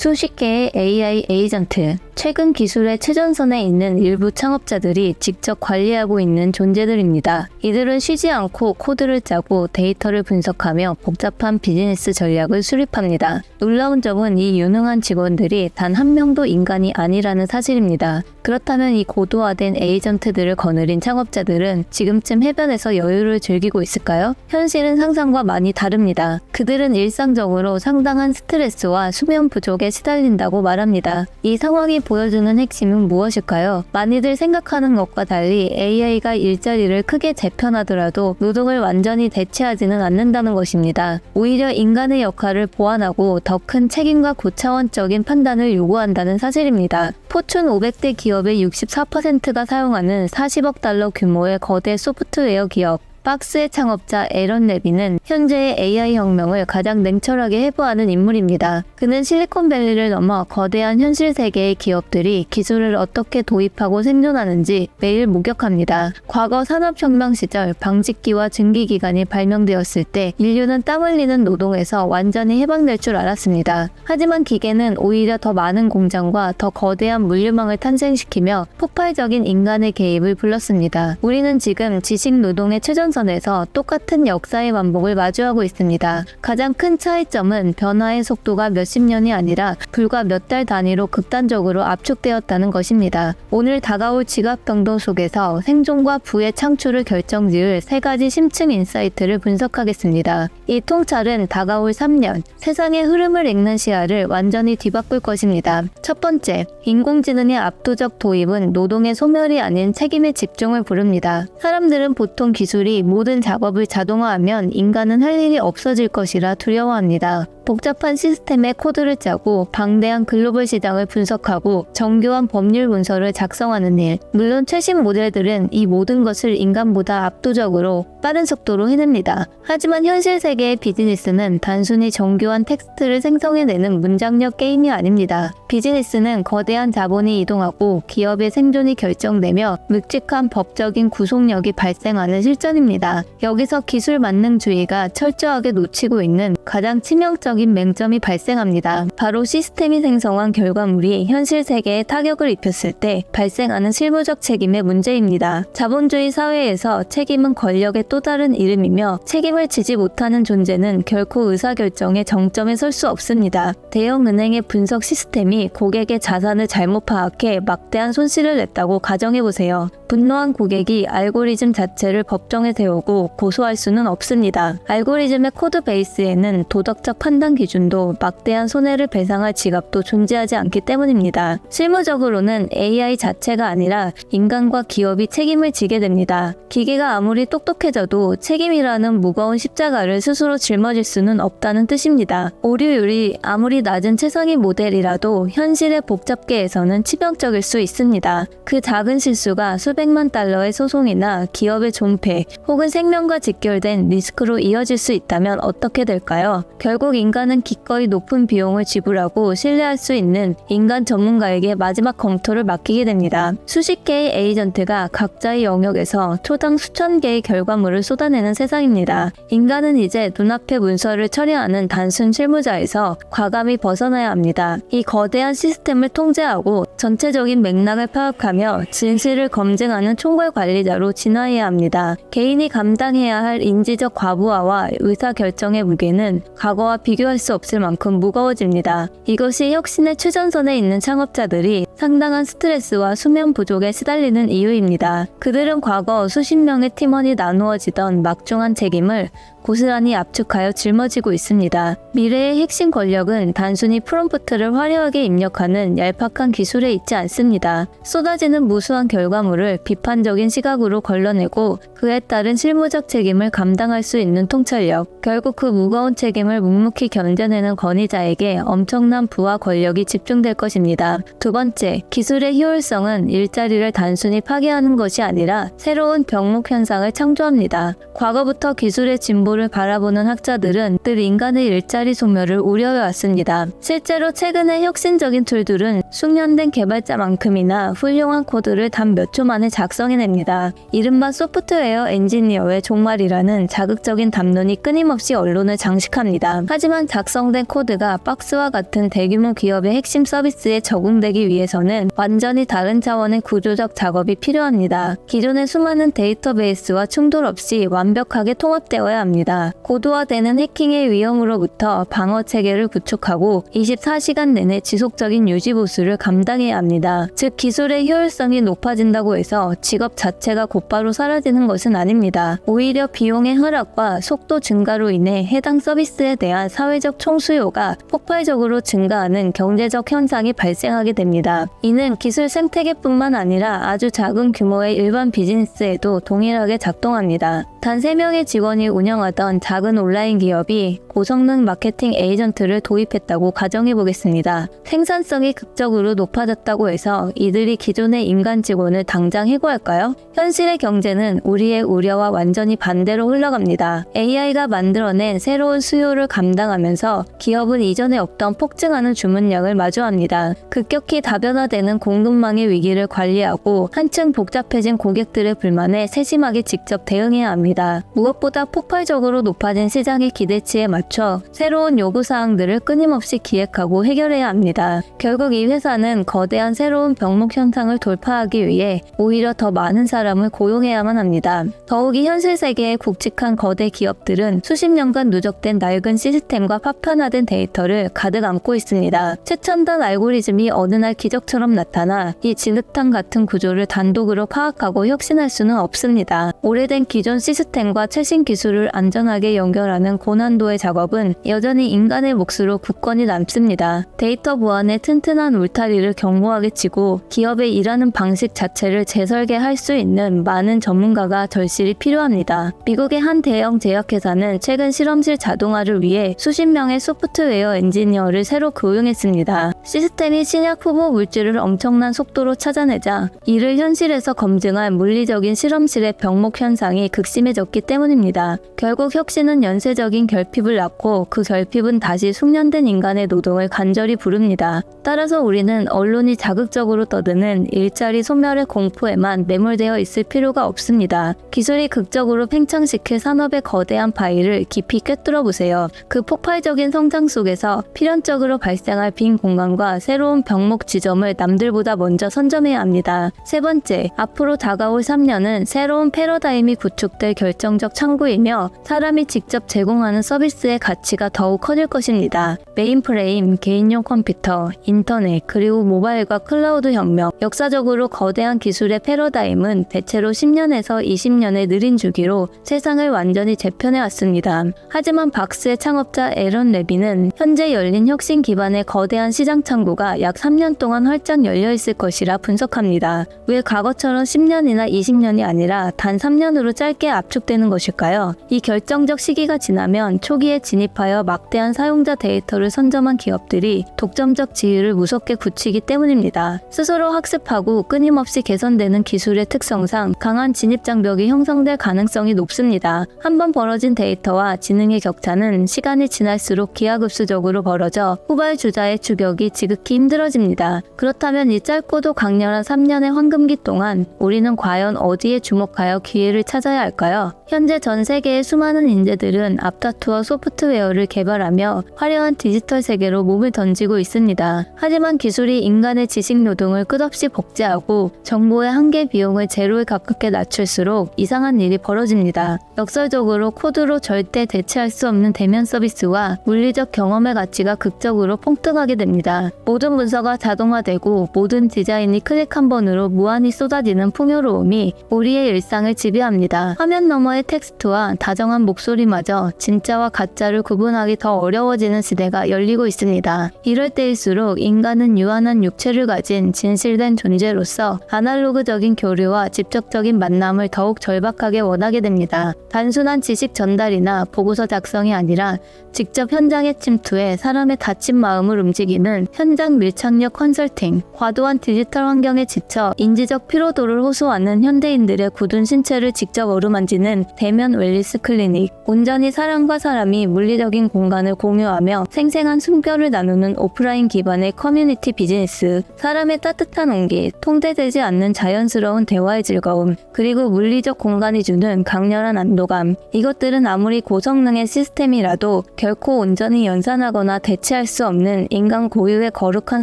수십 개의 AI 에이전트, 최근 기술의 최전선에 있는 일부 창업자들이 직접 관리하고 있는 존재들입니다. 이들은 쉬지 않고 코드를 짜고 데이터를 분석하며 복잡한 비즈니스 전략을 수립합니다. 놀라운 점은 이 유능한 직원들이 단 한 명도 인간이 아니라는 사실입니다. 그렇다면 이 고도화된 에이전트들을 거느린 창업자들은 지금쯤 해변에서 여유를 즐기고 있을까요? 현실은 상상과 많이 다릅니다. 그들은 일상적으로 상당한 스트레스와 수면 부족에 시달린다고 말합니다. 이 상황이 보여주는 핵심은 무엇일까요? 많이들 생각하는 것과 달리 AI가 일자리를 크게 재편하더라도 노동을 완전히 대체하지는 않는다는 것입니다. 오히려 인간의 역할을 보완하고 더 큰 책임과 고차원적인 판단을 요구한다는 사실입니다. 포춘 500대 기업의 64%가 사용하는 40억 달러 규모의 거대 소프트웨어 기업 박스의 창업자 에런 레비는 현재의 AI 혁명을 가장 냉철하게 해부하는 인물입니다. 그는 실리콘밸리를 넘어 거대한 현실 세계의 기업들이 기술을 어떻게 도입하고 생존하는지 매일 목격합니다. 과거 산업혁명 시절 방직기와 증기기관이 발명되었을 때 인류는 땀 흘리는 노동에서 완전히 해방될 줄 알았습니다. 하지만 기계는 오히려 더 많은 공장과 더 거대한 물류망을 탄생시키며 폭발적인 인간의 개입을 불렀습니다. 우리는 지금 지식노동의 최전선에서 똑같은 역사의 반복을 마주하고 있습니다. 가장 큰 차이점은 변화의 속도가 몇십 년이 아니라 불과 몇 달 단위로 극단적으로 압축되었다는 것입니다. 오늘 다가올 지각병동 속에서 생존과 부의 창출을 결정지을 세 가지 심층 인사이트를 분석하겠습니다. 이 통찰은 다가올 3년, 세상의 흐름을 읽는 시야를 완전히 뒤바꿀 것입니다. 첫 번째, 인공지능의 압도적 도입은 노동의 소멸이 아닌 책임의 집중을 부릅니다. 사람들은 보통 기술이 모든 작업을 자동화하면 인간은 할 일이 없어질 것이라 두려워합니다. 복잡한 시스템에 코드를 짜고 방대한 글로벌 시장을 분석하고 정교한 법률 문서를 작성하는 일. 물론 최신 모델들은 이 모든 것을 인간보다 압도적으로 빠른 속도로 해냅니다. 하지만 현실 세계의 비즈니스는 단순히 정교한 텍스트를 생성해내는 문장력 게임이 아닙니다. 비즈니스는 거대한 자본이 이동하고 기업의 생존이 결정되며 묵직한 법적인 구속력이 발생하는 실전입니다. 여기서 기술 만능주의가 철저하게 놓치고 있는 가장 치명적인 맹점이 발생합니다. 바로 시스템이 생성한 결과물이 현실 세계에 타격을 입혔을 때 발생하는 실무적 책임의 문제입니다. 자본주의 사회에서 책임은 권력의 또 다른 이름이며 책임을 지지 못하는 존재는 결코 의사결정의 정점에 설 수 없습니다. 대형 은행의 분석 시스템이 고객의 자산을 잘못 파악해 막대한 손실을 냈다고 가정해보세요. 분노한 고객이 알고리즘 자체를 법정에 세우고 고소할 수는 없습니다. 알고리즘의 코드 베이스에는 도덕적 판단 기준도 막대한 손해를 배상할 지갑도 존재하지 않기 때문입니다. 실무적으로는 AI 자체가 아니라 인간과 기업이 책임을 지게 됩니다. 기계가 아무리 똑똑해져도 책임이라는 무거운 십자가를 스스로 짊어질 수는 없다는 뜻입니다. 오류율이 아무리 낮은 최상위 모델이라도 현실의 복잡계에서는 치명적일 수 있습니다. 그 작은 실수가 수백만 달러의 소송이나 기업의 존폐 혹은 생명과 직결된 리스크로 이어질 수 있다면 어떻게 될까요? 결국 인간은 기꺼이 높은 비용을 지불하고 신뢰할 수 있는 인간 전문가에게 마지막 검토를 맡기게 됩니다. 수십 개의 에이전트가 각자의 영역에서 초당 수천 개의 결과물을 쏟아내는 세상입니다. 인간은 이제 눈앞의 문서를 처리하는 단순 실무자에서 과감히 벗어나야 합니다. 이 거대한 시스템을 통제하고 전체적인 맥락을 파악하며 진실을 검증하는 총괄 관리자로 진화해야 합니다. 개인이 감당해야 할 인지적 과부하와 의사결정의 무게는 과거와 비교할 수 없을 만큼 무거워집니다. 이것이 혁신의 최전선에 있는 창업자들이 상당한 스트레스와 수면 부족에 시달리는 이유입니다. 그들은 과거 수십 명의 팀원이 나누어지던 막중한 책임을 고스란히 압축하여 짊어지고 있습니다. 미래의 핵심 권력은 단순히 프롬프트를 화려하게 입력하는 얄팍한 기술에 있지 않습니다. 쏟아지는 무수한 결과물을 비판적인 시각으로 걸러내고 그에 따른 실무적 책임을 감당할 수 있는 통찰력. 결국 그 무거운 책임을 묵묵히 견뎌내는 권위자에게 엄청난 부와 권력이 집중될 것입니다. 두 번째, 기술의 효율성은 일자리를 단순히 파괴하는 것이 아니라 새로운 병목 현상을 창조합니다. 과거부터 기술의 진보를 미래를 바라보는 학자들은 늘 인간의 일자리 소멸을 우려해왔습니다. 실제로 최근의 혁신적인 툴들은 숙련된 개발자만큼이나 훌륭한 코드를 단 몇 초 만에 작성해냅니다. 이른바 소프트웨어 엔지니어의 종말이라는 자극적인 담론이 끊임없이 언론을 장식합니다. 하지만 작성된 코드가 박스와 같은 대규모 기업의 핵심 서비스에 적용되기 위해서는 완전히 다른 차원의 구조적 작업이 필요합니다. 기존의 수많은 데이터베이스와 충돌 없이 완벽하게 통합되어야 합니다. 고도화되는 해킹의 위험으로부터 방어 체계를 구축하고 24시간 내내 지속적인 유지 보수를 감당해야 합니다. 즉 기술의 효율성이 높아진다고 해서 직업 자체가 곧바로 사라지는 것은 아닙니다. 오히려 비용의 하락과 속도 증가로 인해 해당 서비스에 대한 사회적 총수요가 폭발적으로 증가하는 경제적 현상이 발생하게 됩니다. 이는 기술 생태계뿐만 아니라 아주 작은 규모의 일반 비즈니스에도 동일하게 작동합니다. 단 3명의 직원이 운영하던 작은 온라인 기업이 고성능 마케팅 에이전트를 도입했다고 가정해보겠습니다. 생산성이 극적으로 높아졌다고 해서 이들이 기존의 인간 직원을 당장 해고할까요? 현실의 경제는 우리의 우려와 완전히 반대로 흘러갑니다. AI가 만들어낸 새로운 수요를 감당하면서 기업은 이전에 없던 폭증하는 주문량을 마주합니다. 급격히 다변화되는 공급망의 위기를 관리하고 한층 복잡해진 고객들의 불만에 세심하게 직접 대응해야 합니다. 무엇보다 폭발적으로 높아진 시장의 기대치에 맞춰 새로운 요구사항들을 끊임없이 기획하고 해결해야 합니다. 결국 이 회사는 거대한 새로운 병목 현상을 돌파하기 위해 오히려 더 많은 사람을 고용해야만 합니다. 더욱이 현실 세계에 굵직한 거대 기업들은 수십 년간 누적된 낡은 시스템과 파편화된 데이터를 가득 안고 있습니다. 최첨단 알고리즘이 어느 날 기적처럼 나타나 이 진흙탕 같은 구조를 단독으로 파악하고 혁신할 수는 없습니다. 오래된 기존 시스템과 최신 기술을 안전하게 연결하는 고난도의 작업은 여전히 인간의 몫으로 굳건히 남습니다. 데이터 보안의 튼튼한 울타리를 견고하게 치고 기업의 일하는 방식 자체를 재설계할 수 있는 많은 전문가가 절실히 필요합니다. 미국의 한 대형 제약회사는 최근 실험실 자동화를 위해 수십 명의 소프트웨어 엔지니어를 새로 고용했습니다. 시스템이 신약 후보 물질을 엄청난 속도로 찾아내자 이를 현실에서 검증한 물리적인 실험실의 병목 현상이 극심해졌기 때문입니다. 결국 혁신은 연쇄적인 결핍을 낳고 그 결핍은 다시 숙련된 인간의 노동을 간절히 부릅니다. 따라서 우리는 언론이 자극적으로 떠드는 일자리 소멸의 공포에만 매몰되어 있을 필요가 없습니다. 기술이 극적으로 팽창시킬 산업의 거대한 바위를 깊이 꿰뚫어 보세요. 그 폭발적인 성장 속에서 필연적으로 발생할 빈 공간과 새로운 병목 지점을 남들보다 먼저 선점해야 합니다. 세 번째, 앞으로 다가올 3년은 새로운 패러다임이 구축될 결정적 창구이며 사람이 직접 제공하는 서비스의 가치가 더욱 커질 것입니다. 메인프레임, 개인용 컴퓨터, 인터넷, 그리고 모바일과 클라우드 혁명, 역사적으로 거대한 기술의 패러다임은 대체로 10년에서 20년의 느린 주기로 세상을 완전히 재편해왔습니다. 하지만 박스의 창업자 에런 레비는 현재 열린 혁신 기반의 거대한 시장 창구가 약 3년 동안 활짝 열려있을 것이라 분석합니다. 왜 과거처럼 10년이나 20년이 아니라 단 3년으로 짧게 압축되는 것일까요? 이 결정적 시기가 지나면 초기에 진입하여 막대한 사용자 데이터를 선점한 기업들이 독점적 지위를 무섭게 굳히기 때문입니다. 스스로 학습하고 끊임없이 개선되는 기술의 특성상 강한 진입 장벽이 형성될 가능성이 높습니다. 한번 벌어진 데이터와 지능의 격차는 시간이 지날수록 기하급수적으로 벌어져 후발 주자의 추격이 지극히 힘들어집니다. 그렇다면 이 짧고도 강렬한 3년의 황금기 동안 우리는 과연 어디에 주목하여 기회를 찾아야 할까요? 현재 전 세계의 수많은 인재들은 앞다투어 소프트웨어를 개발하며 화려한 디지털 세계로 몸을 던지고 있습니다. 하지만 기술이 인간의 지식 노동을 끝없이 복제하고 정보의 한계 비용을 제로에 가깝게 낮출수록 이상한 일이 벌어집니다. 역설적으로 코드로 절대 대체할 수 없는 대면 서비스와 물리적 경험의 가치가 극적으로 폭등하게 됩니다. 모든 문서가 자동화되고 모든 디자인이 클릭 한 번으로 무한히 쏟아지는 풍요로움이 우리의 일상을 지배합니다. 화면 너머의 텍스트와 다정한 목소리마저 진짜와 가짜를 구분하기 더 어려워지는 시대가 열리고 있습니다. 이럴 때일수록 인간은 유한한 육체를 가진 진실된 존재로서 아날로그적인 교류와 직접적인 만남을 더욱 절박하게 원하게 됩니다. 단순한 지식 전달이나 보고서 작성이 아니라 직접 현장에 침투해 사람의 다친 마음을 움직이는 현장 밀착력 컨설팅, 과도한 디지털 환경에 지쳐 인지적 피로도를 호소하는 현대인들의 굳은 신체를 직접 어루만지는 이어지는 대면 웰니스 클리닉. 온전히 사람과 사람이 물리적인 공간을 공유하며 생생한 숨결을 나누는 오프라인 기반의 커뮤니티 비즈니스. 사람의 따뜻한 온기, 통제되지 않는 자연스러운 대화의 즐거움, 그리고 물리적 공간이 주는 강렬한 안도감. 이것들은 아무리 고성능의 시스템이라도 결코 온전히 연산하거나 대체할 수 없는 인간 고유의 거룩한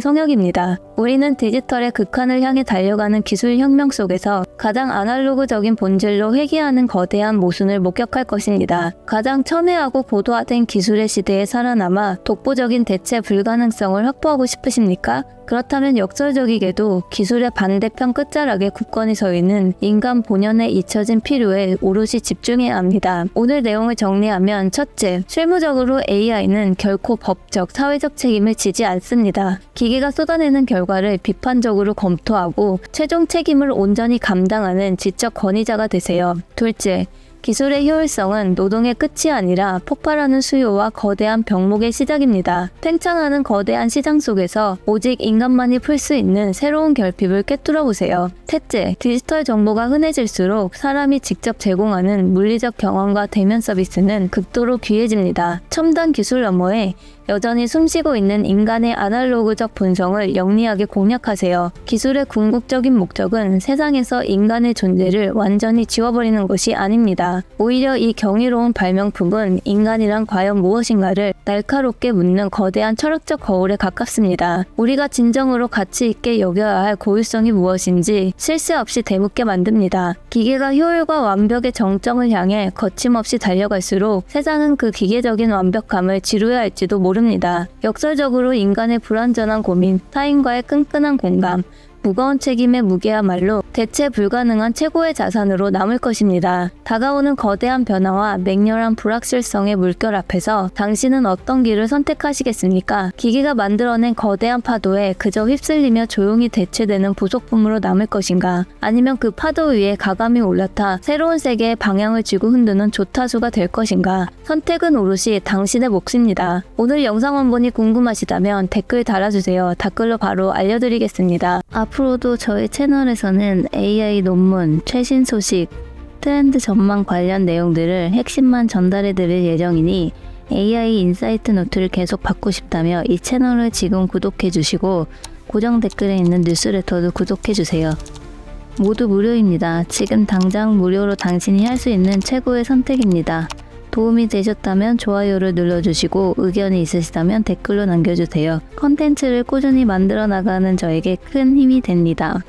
성역입니다. 우리는 디지털의 극한을 향해 달려가는 기술 혁명 속에서 가장 아날로그적인 본질로 회귀하는 거대한 모순을 목격할 것입니다. 가장 첨예하고 고도화된 기술의 시대에 살아남아 독보적인 대체 불가능성을 확보하고 싶으십니까? 그렇다면 역설적이게도 기술의 반대편 끝자락에 굳건히 서 있는 인간 본연의 잊혀진 필요에 오롯이 집중해야 합니다. 오늘 내용을 정리하면 첫째, 실무적으로 AI는 결코 법적, 사회적 책임을 지지 않습니다. 기계가 쏟아내는 결과를 비판적으로 검토하고 최종 책임을 온전히 감당하는 지적 권위자가 되세요. 둘째, 기술의 효율성은 노동의 끝이 아니라 폭발하는 수요와 거대한 병목의 시작입니다. 팽창하는 거대한 시장 속에서 오직 인간만이 풀 수 있는 새로운 결핍을 꿰뚫어 보세요. 셋째, 디지털 정보가 흔해질수록 사람이 직접 제공하는 물리적 경험과 대면 서비스는 극도로 귀해집니다. 첨단 기술 너머에 여전히 숨쉬고 있는 인간의 아날로그적 본성을 영리하게 공략하세요. 기술의 궁극적인 목적은 세상에서 인간의 존재를 완전히 지워버리는 것이 아닙니다. 오히려 이 경이로운 발명품은 인간이란 과연 무엇인가를 날카롭게 묻는 거대한 철학적 거울에 가깝습니다. 우리가 진정으로 가치 있게 여겨야 할 고유성이 무엇인지 쉴 새 없이 되묻게 만듭니다. 기계가 효율과 완벽의 정점을 향해 거침없이 달려갈수록 세상은 그 기계적인 완벽함을 지루해할지도 모릅니다. 역설적으로 인간의 불완전한 고민, 타인과의 끈끈한 공감, 무거운 책임의 무게야말로 대체 불가능한 최고의 자산으로 남을 것입니다. 다가오는 거대한 변화와 맹렬한 불확실성의 물결 앞에서 당신은 어떤 길을 선택하시겠습니까? 기계가 만들어낸 거대한 파도에 그저 휩쓸리며 조용히 대체되는 부속품으로 남을 것인가? 아니면 그 파도 위에 가감히 올라타 새로운 세계의 방향을 쥐고 흔드는 조타수가 될 것인가? 선택은 오롯이 당신의 몫입니다. 오늘 영상 원본이 궁금하시다면 댓글 달아주세요. 댓글로 바로 알려드리겠습니다. 앞으로도 저희 채널에서는 AI 논문, 최신 소식, 트렌드 전망 관련 내용들을 핵심만 전달해드릴 예정이니 AI 인사이트 노트를 계속 받고 싶다며 이 채널을 지금 구독해주시고 고정 댓글에 있는 뉴스레터도 구독해주세요. 모두 무료입니다. 지금 당장 무료로 당신이 할 수 있는 최고의 선택입니다. 도움이 되셨다면 좋아요를 눌러주시고 의견이 있으시다면 댓글로 남겨주세요. 컨텐츠를 꾸준히 만들어 나가는 저에게 큰 힘이 됩니다.